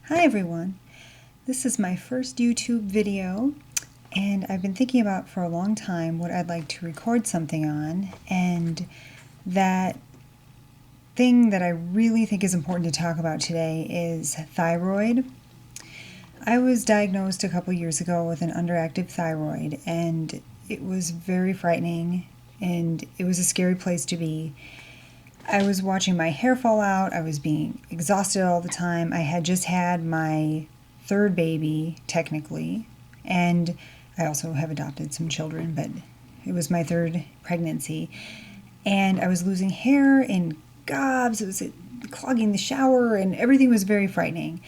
Hi everyone, this is my first YouTube video and I've been thinking about for a long time what I'd like to record something on, and that thing that I really think is important to talk about today is thyroid. I was diagnosed a couple years ago with an underactive thyroid, and it was very frightening and it was a scary place to be. I was watching my hair fall out. I was being exhausted all the time. I had just had my third baby, technically, and I also have adopted some children, but it was my third pregnancy. And I was losing hair in gobs. It was clogging the shower, and everything was very frightening.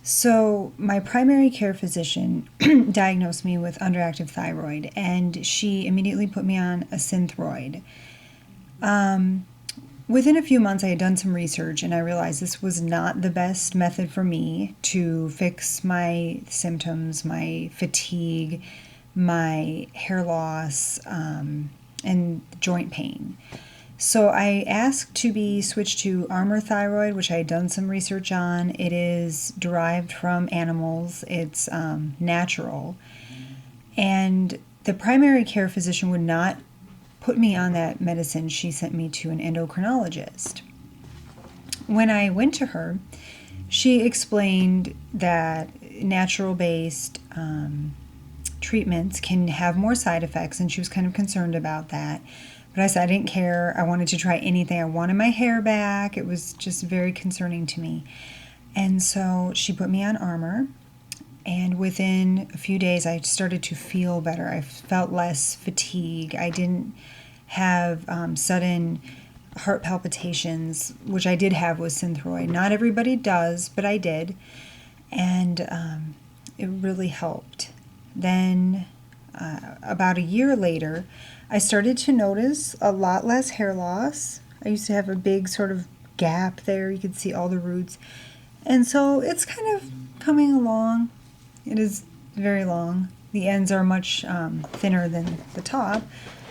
So my primary care physician diagnosed me with underactive thyroid, and she immediately put me on a synthroid. Within a few months, I had done some research and I realized this was not the best method for me to fix my symptoms, my fatigue, my hair loss, and joint pain. So I asked to be switched to Armour Thyroid, which I had done some research on. It is derived from animals. It's natural. And the primary care physician would not put me on that medicine. She sent me to an endocrinologist. When I went to her, she explained that natural-based treatments can have more side effects, and she was kind of concerned about that. But I said I didn't care. I wanted to try anything. I wanted my hair back. It was just very concerning to me. And so she put me on Armour. And within a few days, I started to feel better. I felt less fatigue. I didn't have sudden heart palpitations, which I did have with synthroid. Not everybody does, but I did. And it really helped. Then about a year later, I started to notice a lot less hair loss. I used to have a big sort of gap there. You could see all the roots. And so it's kind of coming along. It is very long. The ends are much thinner than the top.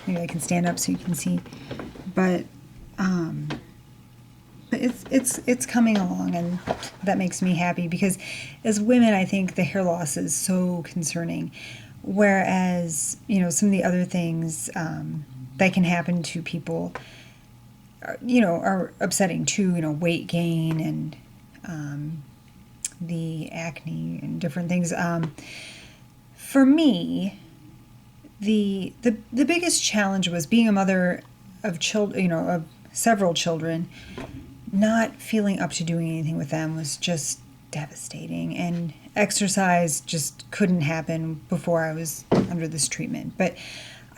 Maybe I can stand up so you can see. But it's coming along, and that makes me happy, because as women, I think the hair loss is so concerning. Whereas, some of the other things that can happen to people, are upsetting too. Weight gain and the acne and different things. For me, the biggest challenge was being a mother of children, of several children. Not feeling up to doing anything with them was just devastating, and exercise just couldn't happen before I was under this treatment. But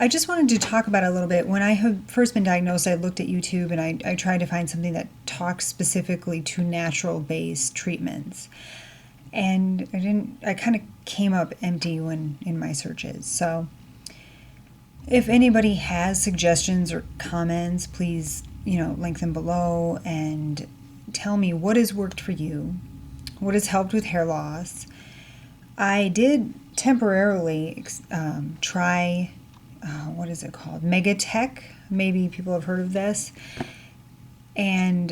I just wanted to talk about it a little bit. When I had first been diagnosed, I looked at YouTube and I tried to find something that talks specifically to natural-based treatments. And I kind of came up empty in my searches. So if anybody has suggestions or comments, please, link them below and tell me what has worked for you, what has helped with hair loss. I did temporarily try what is it called? Mega-Tek. Maybe people have heard of this. And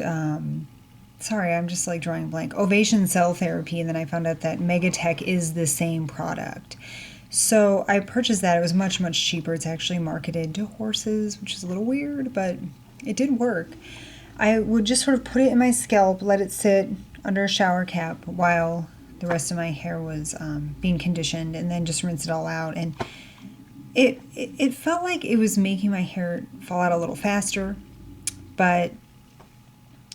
sorry, I'm just drawing a blank. Ovation Cell Therapy, and then I found out that Mega-Tek is the same product. So I purchased that. It was much, much cheaper. It's actually marketed to horses, which is a little weird, but it did work. I would just sort of put it in my scalp, let it sit under a shower cap while the rest of my hair was being conditioned, and then just rinse it all out. And it felt like it was making my hair fall out a little faster, but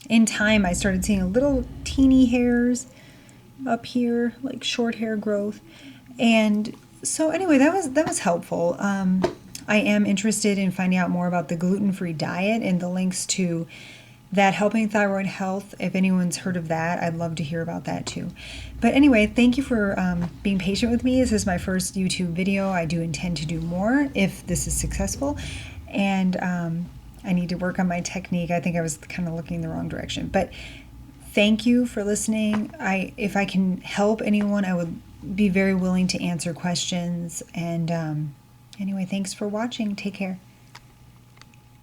in time I started seeing little teeny hairs up here, like short hair growth. And so anyway, that was helpful. I am interested in finding out more about the gluten-free diet and the links to that helping thyroid health. If anyone's heard of that, I'd love to hear about that too. But anyway, thank you for being patient with me. This is my first YouTube video. I do intend to do more if this is successful. And I need to work on my technique. I think I was kind of looking in the wrong direction. But thank you for listening. If I can help anyone, I would be very willing to answer questions. And anyway, thanks for watching. Take care.